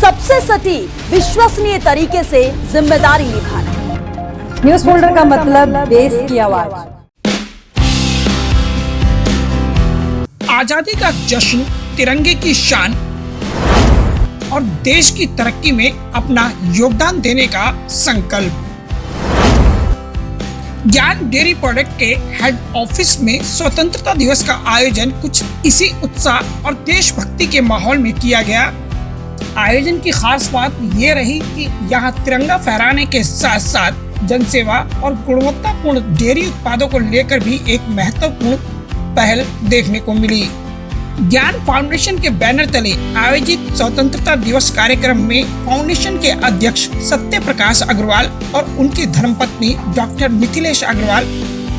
सबसे सटीक विश्वसनीय तरीके से जिम्मेदारी निभाना। न्यूज फोल्डर का मतलब देश की आवाज। आजादी का जश्न, तिरंगे की शान और देश की तरक्की में अपना योगदान देने का संकल्प। ज्ञान डेयरी प्रोडक्ट के हेड ऑफिस में स्वतंत्रता दिवस का आयोजन कुछ इसी उत्साह और देशभक्ति के माहौल में किया गया। आयोजन की खास बात ये रही कि यहाँ तिरंगा फहराने के साथ साथ जनसेवा और गुणवत्तापूर्ण डेयरी उत्पादों को लेकर भी एक महत्वपूर्ण पहल देखने को मिली। ज्ञान फाउंडेशन के बैनर तले आयोजित स्वतंत्रता दिवस कार्यक्रम में फाउंडेशन के अध्यक्ष सत्य प्रकाश अग्रवाल और उनकी धर्मपत्नी डॉक्टर मिथिलेश अग्रवाल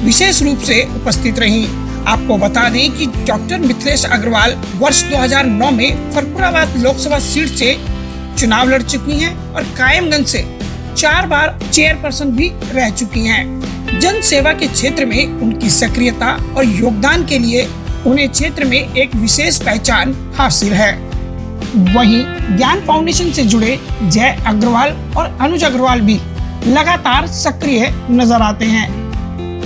विशेष रूप से उपस्थित रहीं। आपको बता दें कि डॉक्टर मिथिलेश अग्रवाल वर्ष 2009 में फरपुराबाद लोकसभा सीट से चुनाव लड़ चुकी हैं और कायमगंज से 4 बार चेयरपर्सन भी रह चुकी हैं। जन सेवा के क्षेत्र में उनकी सक्रियता और योगदान के लिए उन्हें क्षेत्र में एक विशेष पहचान हासिल है। वहीं ज्ञान फाउंडेशन से जुड़े जय अग्रवाल और अनुज अग्रवाल भी लगातार सक्रिय नजर आते हैं।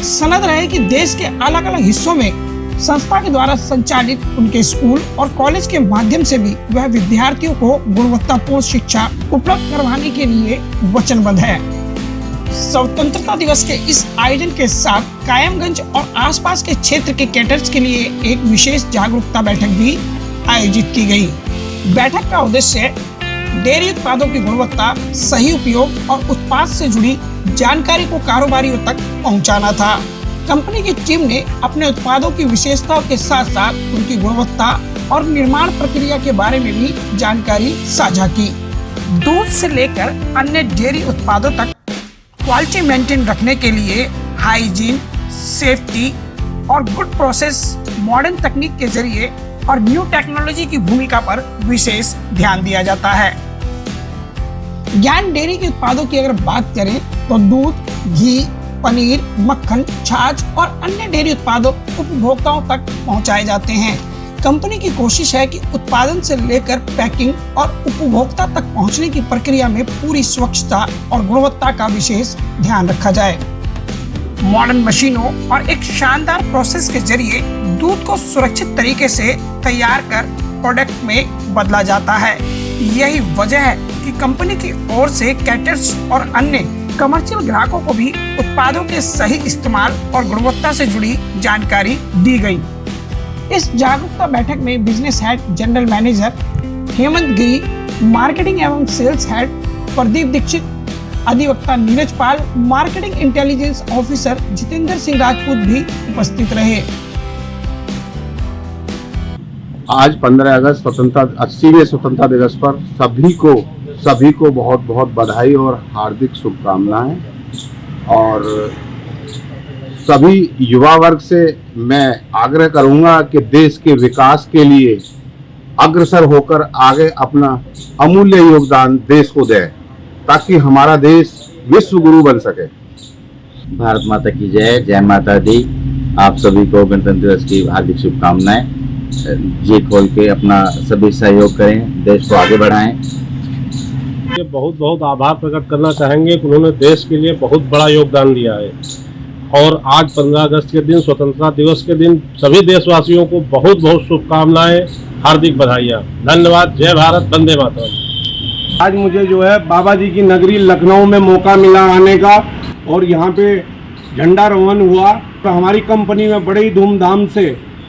सनद रहे कि देश के अलग अलग हिस्सों में संस्था के द्वारा संचालित उनके स्कूल और कॉलेज के माध्यम से भी वह विद्यार्थियों को गुणवत्तापूर्ण शिक्षा उपलब्ध करवाने के लिए वचनबद्ध है। स्वतंत्रता दिवस के इस आयोजन के साथ कायमगंज और आसपास के क्षेत्र के कैडर्स के लिए एक विशेष जागरूकता बैठक भी आयोजित की गई। बैठक का उद्देश्य डेयरी उत्पादों की गुणवत्ता, सही उपयोग और उत्पाद से जुड़ी जानकारी को कारोबारियों तक पहुंचाना था। कंपनी की टीम ने अपने उत्पादों की विशेषताओं के साथ साथ उनकी गुणवत्ता और निर्माण प्रक्रिया के बारे में भी जानकारी साझा की। दूध से लेकर अन्य डेयरी उत्पादों तक क्वालिटी मेंटेन रखने के लिए हाइजीन, सेफ्टी और गुड प्रोसेस, मॉडर्न तकनीक के जरिए और न्यू टेक्नोलॉजी की भूमिका पर विशेष ध्यान दिया जाता है। ज्ञान डेयरी के उत्पादों की अगर बात करें तो दूध, घी, पनीर, मक्खन, छाछ और अन्य डेयरी उत्पादों उपभोक्ताओं तक पहुंचाए जाते हैं। कंपनी की कोशिश है कि उत्पादन से लेकर पैकिंग और उपभोक्ता तक पहुंचने की प्रक्रिया में पूरी स्वच्छता और गुणवत्ता का विशेष ध्यान रखा जाए। मॉडर्न मशीनों और एक शानदार प्रोसेस के जरिए दूध को सुरक्षित तरीके से तैयार कर प्रोडक्ट में बदला जाता है। यही वजह है कि कंपनी की ओर से कैटर्स और अन्य कमर्शियल ग्राहकों को भी उत्पादों के सही इस्तेमाल और गुणवत्ता से जुड़ी जानकारी दी गई। इस जागरूकता बैठक में business head general manager Hemant Giri, marketing एवं सेल्स हेड प्रदीप दीक्षित, अधिवक्ता Neeraj Pal, marketing intelligence officer Jitendra Singh Rajput भी उपस्थित रहे। आज 15 अगस्त 80वें स्वतंत्रता दिवस पर सभी को बहुत बहुत बधाई और हार्दिक शुभकामनाएं। और सभी युवा वर्ग से मैं आग्रह करूंगा कि देश के विकास के लिए अग्रसर होकर आगे अपना अमूल्य योगदान देश को दें ताकि हमारा देश विश्व गुरु बन सके। भारत माता की जय, जय माता दी। आप सभी को गणतंत्र दिवस की हार्दिक शुभकामनाएं। जी खोल के अपना सभी सहयोग करें, देश को आगे बढ़ाएं। बहुत बहुत आभार प्रकट करना चाहेंगे कि उन्होंने देश के लिए बहुत बड़ा योगदान दिया है। और आज 15 अगस्त के दिन, स्वतंत्रता दिवस के दिन, सभी देशवासियों को बहुत बहुत शुभकामनाएं, हार्दिक बधाइयाँ। धन्यवाद। जय भारत, वंदे मातरम। आज मुझे जो है बाबा जी की नगरी लखनऊ में मौका मिला आने का और यहाँ पे झंडारोहण हुआ। तो हमारी कंपनी में बड़े ही धूमधाम से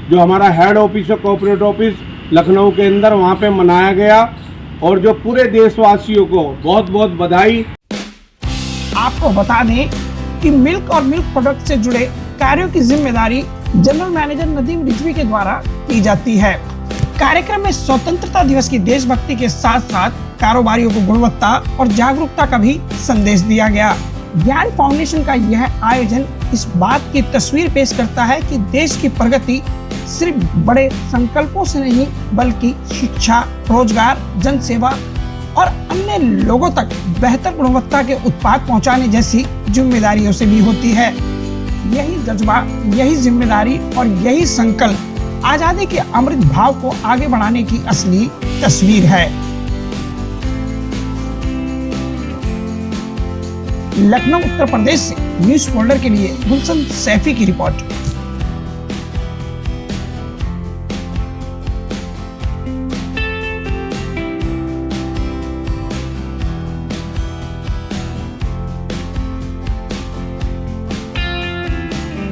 जो हमारा हेड ऑफिस है, कॉर्पोरेट ऑफिस लखनऊ के अंदर, वहाँ पे मनाया गया और जो पूरे देशवासियों को बहुत बहुत बधाई। आपको बता दें कि मिल्क और मिल्क प्रोडक्ट से जुड़े कार्यों की जिम्मेदारी जनरल मैनेजर नदीम रिजवी के द्वारा की जाती है। कार्यक्रम में स्वतंत्रता दिवस की देशभक्ति के साथ साथ कारोबारियों को गुणवत्ता और जागरूकता का भी संदेश दिया गया। ज्ञान फाउंडेशन का यह आयोजन इस बात की तस्वीर पेश करता है कि देश की प्रगति सिर्फ बड़े संकल्पों से नहीं बल्कि शिक्षा, रोजगार, जनसेवा और अन्य लोगों तक बेहतर गुणवत्ता के उत्पाद पहुंचाने जैसी जिम्मेदारियों से भी होती है। यही जज्बा, यही जिम्मेदारी और यही संकल्प आजादी के अमृत भाव को आगे बढ़ाने की असली तस्वीर है। लखनऊ उत्तर प्रदेश से न्यूज फोल्डर के लिए गुलशन सैफी की रिपोर्ट।